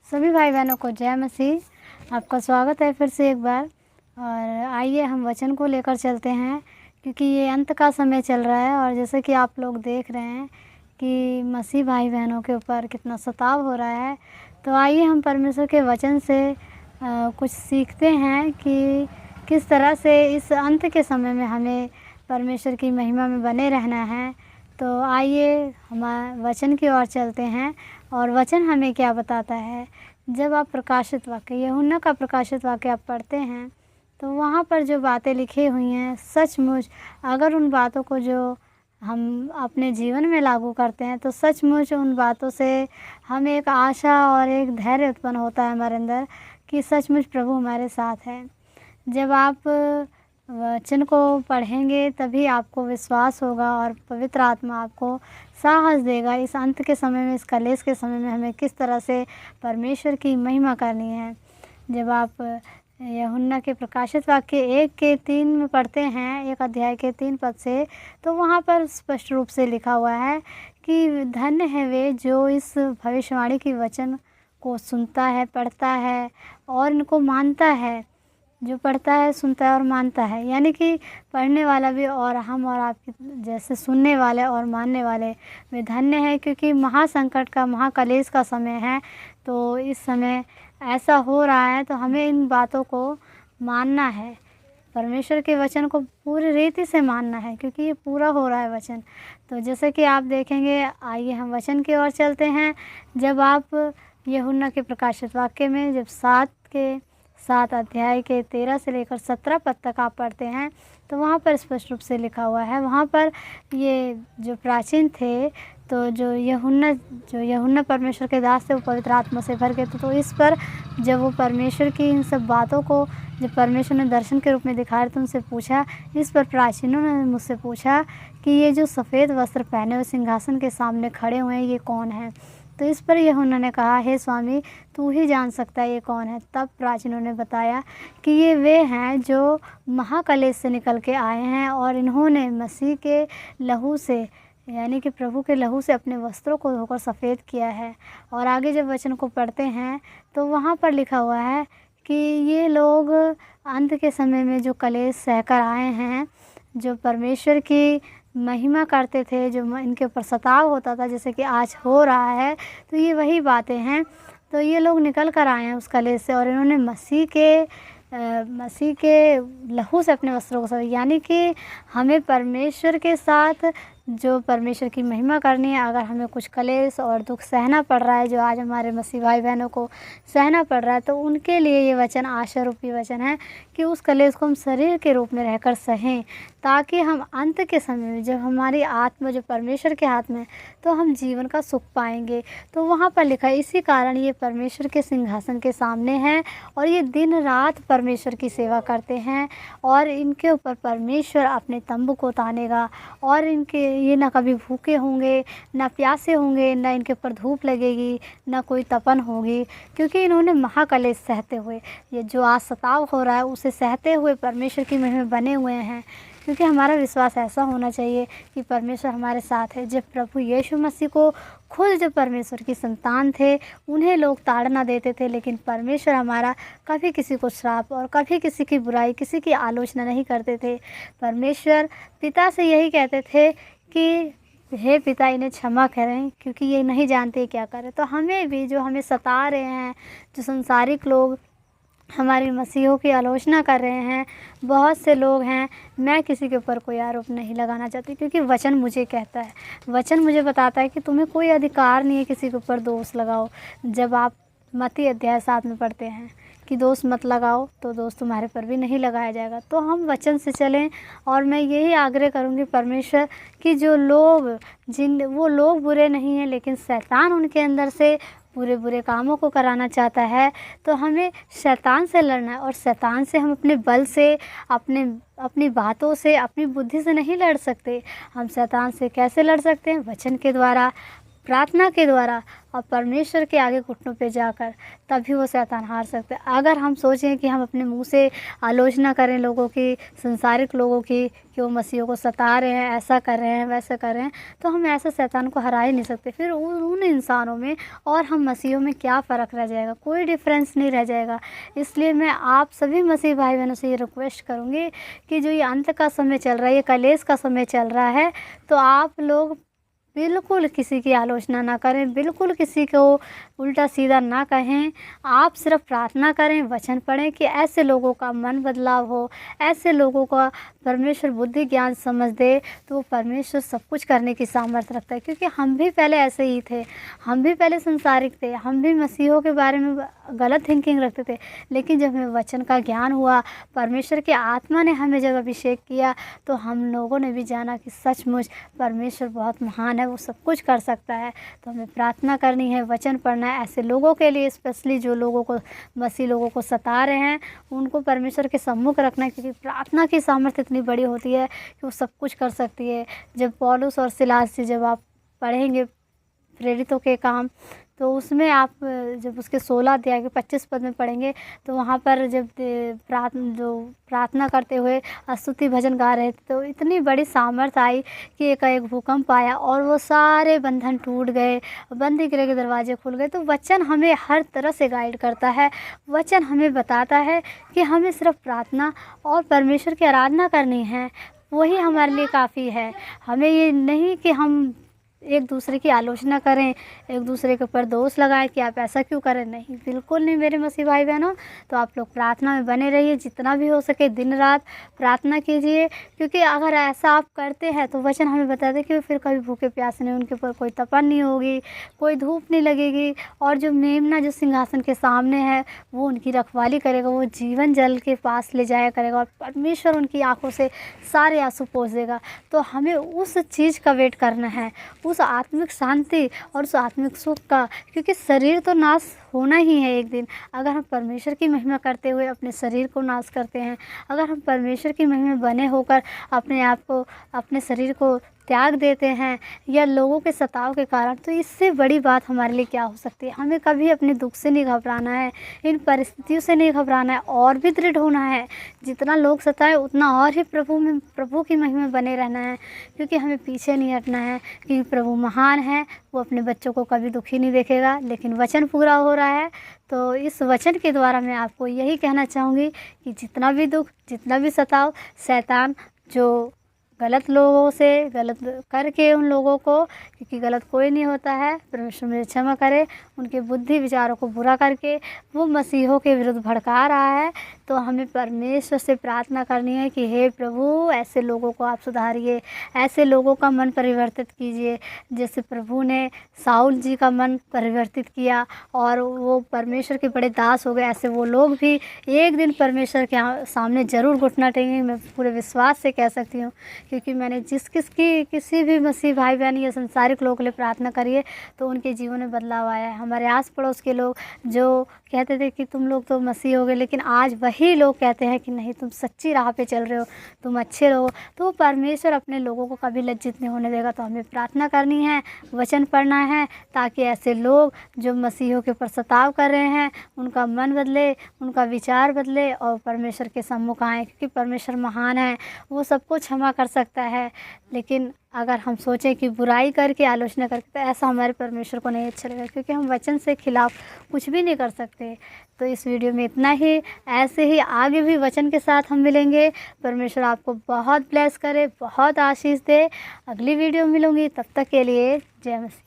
सभी भाई बहनों को जय मसीह। आपका स्वागत है फिर से एक बार। और आइए हम वचन को लेकर चलते हैं, क्योंकि ये अंत का समय चल रहा है। और जैसे कि आप लोग देख रहे हैं कि मसीह भाई बहनों के ऊपर कितना सताव हो रहा है, तो आइए हम परमेश्वर के वचन से कुछ सीखते हैं कि किस तरह से इस अंत के समय में हमें परमेश्वर की महिमा में बने रहना है। तो आइए हम वचन की ओर चलते हैं। और वचन हमें क्या बताता है, जब आप प्रकाशित वाक्य यूहन्ना का प्रकाशित वाक्य आप पढ़ते हैं तो वहाँ पर जो बातें लिखी हुई हैं, सचमुच अगर उन बातों को जो हम अपने जीवन में लागू करते हैं तो सचमुच उन बातों से हमें एक आशा और एक धैर्य उत्पन्न होता है हमारे अंदर कि सचमुच प्रभु हमारे साथ है। जब आप वचन को पढ़ेंगे तभी आपको विश्वास होगा और पवित्र आत्मा आपको साहस देगा इस अंत के समय में, इस कलेश के समय में हमें किस तरह से परमेश्वर की महिमा करनी है। जब आप यूहन्ना के प्रकाशित वाक्य 1:3 में पढ़ते हैं, 1 अध्याय के 3 पद से, तो वहाँ पर स्पष्ट रूप से लिखा हुआ है कि धन्य है वे जो इस भविष्यवाणी की वचन को सुनता है, पढ़ता है और इनको मानता है। जो पढ़ता है, सुनता है और मानता है, यानी कि पढ़ने वाला भी और हम और आपके जैसे सुनने वाले और मानने वाले वे धन्य हैं, क्योंकि महासंकट का, महाकलेश का समय है। तो इस समय ऐसा हो रहा है तो हमें इन बातों को मानना है, परमेश्वर के वचन को पूरी रीति से मानना है, क्योंकि ये पूरा हो रहा है वचन। तो जैसे कि आप देखेंगे, आइए हम वचन की ओर चलते हैं। जब आप यूहन्ना के प्रकाशित वाक्य में जब 7 अध्याय के 13 से लेकर 17 पद तक आप पढ़ते हैं तो वहाँ पर स्पष्ट रूप से लिखा हुआ है। वहाँ पर ये जो प्राचीन थे, तो जो यूहन्ना परमेश्वर के दास थे, वो पवित्र आत्मा से भर गए थे। तो इस पर जब वो परमेश्वर की इन सब बातों को जब परमेश्वर ने दर्शन के रूप में दिखाया तो उनसे पूछा, इस पर प्राचीनों ने मुझसे पूछा कि ये जो सफ़ेद वस्त्र पहने हुए सिंहासन के सामने खड़े हुए हैं, ये कौन है? तो इस पर यूहन्ना ने कहा, हे स्वामी, तू ही जान सकता है ये कौन है। तब प्राचीनों ने बताया कि ये वे हैं जो महाकलेश से निकल के आए हैं और इन्होंने मसीह के लहू से, यानी कि प्रभु के लहू से अपने वस्त्रों को धोकर सफ़ेद किया है। और आगे जब वचन को पढ़ते हैं तो वहाँ पर लिखा हुआ है कि ये लोग अंत के समय में जो कलेश सहकर आए हैं, जो परमेश्वर की महिमा करते थे, जो इनके ऊपर सताव होता था जैसे कि आज हो रहा है, तो ये वही बातें हैं। तो ये लोग निकल कर आए हैं उस कलेश से और इन्होंने मसीह के लहू से अपने वस्त्रों को सफ़ेद, यानी कि हमें परमेश्वर के साथ जो परमेश्वर की महिमा करनी है, अगर हमें कुछ कलेश और दुख सहना पड़ रहा है, जो आज हमारे मसीह भाई बहनों को सहना पड़ रहा है, तो उनके लिए ये वचन आशा रूपी वचन है कि उस कलेश को हम शरीर के रूप में रहकर सहें, ताकि हम अंत के समय में जब हमारी आत्मा जो परमेश्वर के हाथ में, तो हम जीवन का सुख पाएंगे। तो वहाँ पर लिखा है, इसी कारण ये परमेश्वर के सिंहासन के सामने हैं और ये दिन रात परमेश्वर की सेवा करते हैं और इनके ऊपर परमेश्वर अपने तंबू को तानेगा और ये ना कभी भूखे होंगे, ना प्यासे होंगे, ना इनके ऊपर धूप लगेगी, ना कोई तपन होगी, क्योंकि इन्होंने महाकलेश सहते हुए, ये जो आज सताव हो रहा है उसे सहते हुए परमेश्वर की महिमा में बने हुए हैं। क्योंकि हमारा विश्वास ऐसा होना चाहिए कि परमेश्वर हमारे साथ है। जब प्रभु यीशु मसीह को खुद जब परमेश्वर की संतान थे, उन्हें लोग ताड़ना देते थे, लेकिन परमेश्वर हमारा कभी किसी को श्राप और कभी किसी की बुराई, किसी की आलोचना नहीं करते थे। परमेश्वर पिता से यही कहते थे कि हे पिता, इन्हें क्षमा करें क्योंकि ये नहीं जानते क्या करें। तो हमें भी, जो हमें सता रहे हैं, जो संसारिक लोग हमारी मसीहों की आलोचना कर रहे हैं, बहुत से लोग हैं, मैं किसी के ऊपर कोई आरोप नहीं लगाना चाहती, क्योंकि वचन मुझे कहता है, वचन मुझे बताता है कि तुम्हें कोई अधिकार नहीं है किसी के ऊपर दोष लगाओ। जब आप मत्ती अध्याय 7 में पढ़ते हैं कि दोष मत लगाओ, तो दोष तुम्हारे पर भी नहीं लगाया जाएगा। तो हम वचन से चलें। और मैं यही आग्रह करूँगी परमेश्वर कि जो लोग, वो लोग बुरे नहीं हैं, लेकिन शैतान उनके अंदर से बुरे कामों को कराना चाहता है, तो हमें शैतान से लड़ना है। और शैतान से हम अपने बल से, अपनी बातों से, अपनी बुद्धि से नहीं लड़ सकते। हम शैतान से कैसे लड़ सकते हैं? वचन के द्वारा, प्रार्थना के द्वारा और परमेश्वर के आगे घुटनों पे जाकर तभी वो शैतान हार सकते हैं। अगर हम सोचें कि हम अपने मुंह से आलोचना करें लोगों की, संसारिक लोगों की, कि वो मसीहों को सता रहे हैं, ऐसा कर रहे हैं, वैसा कर रहे हैं, तो हम ऐसे शैतान को हरा ही नहीं सकते। फिर उन इंसानों में और हम मसीहों में क्या फ़र्क रह जाएगा? कोई डिफरेंस नहीं रह जाएगा। इसलिए मैं आप सभी मसीह भाई बहनों से ये रिक्वेस्ट करूँगी कि जो ये अंत का समय चल रहा है, ये कलेश का समय चल रहा है, तो आप लोग बिल्कुल किसी की आलोचना ना करें, बिल्कुल किसी को उल्टा सीधा ना कहें। आप सिर्फ प्रार्थना करें, वचन पढ़ें कि ऐसे लोगों का मन बदलाव हो, ऐसे लोगों का परमेश्वर बुद्धि ज्ञान समझ दे, तो वो परमेश्वर सब कुछ करने की सामर्थ्य रखता है। क्योंकि हम भी पहले ऐसे ही थे, हम भी पहले संसारिक थे, हम भी मसीहों के बारे में गलत थिंकिंग रखते थे। लेकिन जब हमें वचन का ज्ञान हुआ, परमेश्वर की आत्मा ने हमें जब अभिषेक किया, तो हम लोगों ने भी जाना कि सचमुच परमेश्वर बहुत महान है, वो सब कुछ कर सकता है। तो हमें प्रार्थना करनी है, वचन पढ़ना है ऐसे लोगों के लिए, स्पेशली जो लोगों को मसीह लोगों को सता रहे हैं, उनको परमेश्वर के सम्मुख रखना है। क्योंकि प्रार्थना की सामर्थ्य इतनी बड़ी होती है कि वो सब कुछ कर सकती है। जब पौलुस और सिलास से जब आप पढ़ेंगे प्रेरितों के काम, तो उसमें आप जब उसके 16 अध्याय के 25 पद में पढ़ेंगे, तो वहाँ पर जब प्रार्थना करते हुए स्तुति भजन गा रहे थे, तो इतनी बड़ी सामर्थ आई कि एक भूकंप आया और वो सारे बंधन टूट गए, बंदी गृह के दरवाजे खुल गए। तो वचन हमें हर तरह से गाइड करता है। वचन हमें बताता है कि हमें सिर्फ प्रार्थना और परमेश्वर की आराधना करनी है, वही हमारे लिए काफ़ी है। हमें ये नहीं कि हम एक दूसरे की आलोचना करें, एक दूसरे के ऊपर दोष लगाएं कि आप ऐसा क्यों करें। नहीं, बिल्कुल नहीं मेरे मसीह भाई बहनों। तो आप लोग प्रार्थना में बने रहिए, जितना भी हो सके दिन रात प्रार्थना कीजिए। क्योंकि अगर ऐसा आप करते हैं तो वचन हमें बताते कि फिर कभी भूखे प्यासे नहीं, उनके ऊपर कोई तपन नहीं होगी, कोई धूप नहीं लगेगी, और जो मेमना जो सिंहासन के सामने है वो उनकी रखवाली करेगा, वो जीवन जल के पास ले जाया करेगा, और परमेश्वर उनकी आंखों से सारे आंसू पोंछ देगा। तो हमें उस चीज़ का वेट करना है, उस आत्मिक शांति और उस आत्मिक सुख का। क्योंकि शरीर तो नाश होना ही है एक दिन। अगर हम परमेश्वर की महिमा करते हुए अपने शरीर को नाश करते हैं, अगर हम परमेश्वर की महिमा बने होकर अपने आप को, अपने शरीर को त्याग देते हैं या लोगों के सताव के कारण, तो इससे बड़ी बात हमारे लिए क्या हो सकती है। हमें कभी अपने दुख से नहीं घबराना है, इन परिस्थितियों से नहीं घबराना है, और भी दृढ़ होना है। जितना लोग सताए उतना और ही प्रभु की महिमा में बने रहना है। क्योंकि हमें पीछे नहीं हटना है, क्योंकि प्रभु महान है, वो अपने बच्चों को कभी दुखी नहीं देखेगा। लेकिन वचन पूरा हो रहा है, तो इस वचन के द्वारा मैं आपको यही कहना चाहूँगी कि जितना भी दुख, जितना भी सताव, शैतान जो गलत लोगों से गलत करके उन लोगों को, क्योंकि गलत कोई नहीं होता है, परमेश्वर मुझे क्षमा करे, उनके बुद्धि विचारों को बुरा करके वो मसीहों के विरुद्ध भड़का रहा है। तो हमें परमेश्वर से प्रार्थना करनी है कि हे प्रभु, ऐसे लोगों को आप सुधारिए, ऐसे लोगों का मन परिवर्तित कीजिए। जैसे प्रभु ने साउल जी का मन परिवर्तित किया और वो परमेश्वर के बड़े दास हो गए, ऐसे वो लोग भी एक दिन परमेश्वर के सामने ज़रूर घुटना टेकेंगे। मैं पूरे विश्वास से कह सकती हूँ, क्योंकि मैंने किसी भी मसीह भाई बहन या संसारिक लोगों के लिए प्रार्थना करी है, तो उनके जीवन में बदलाव आया है। हमारे आस पड़ोस के लोग जो कहते थे कि तुम लोग तो मसीह हो गए, लेकिन आज वही लोग कहते हैं कि नहीं, तुम सच्ची राह पे चल रहे हो, तुम अच्छे रहो। तो परमेश्वर अपने लोगों को कभी लज्जित नहीं होने देगा। तो हमें प्रार्थना करनी है, वचन पढ़ना है, ताकि ऐसे लोग जो मसीहों के ऊपर सताव कर रहे हैं, उनका मन बदले, उनका विचार बदले और परमेश्वर के सम्मुख आएँ। क्योंकि परमेश्वर महान है, वो सब कुछ क्षमा कर सकता है। लेकिन अगर हम सोचें कि बुराई करके, आलोचना करके, तो ऐसा हमारे परमेश्वर को नहीं अच्छा लगेगा, क्योंकि हम वचन से खिलाफ कुछ भी नहीं कर सकते। तो इस वीडियो में इतना ही। ऐसे ही आगे भी वचन के साथ हम मिलेंगे। परमेश्वर आपको बहुत ब्लेस करे, बहुत आशीष दे। अगली वीडियो में मिलूँगी, तब तक के लिए जय मसीह।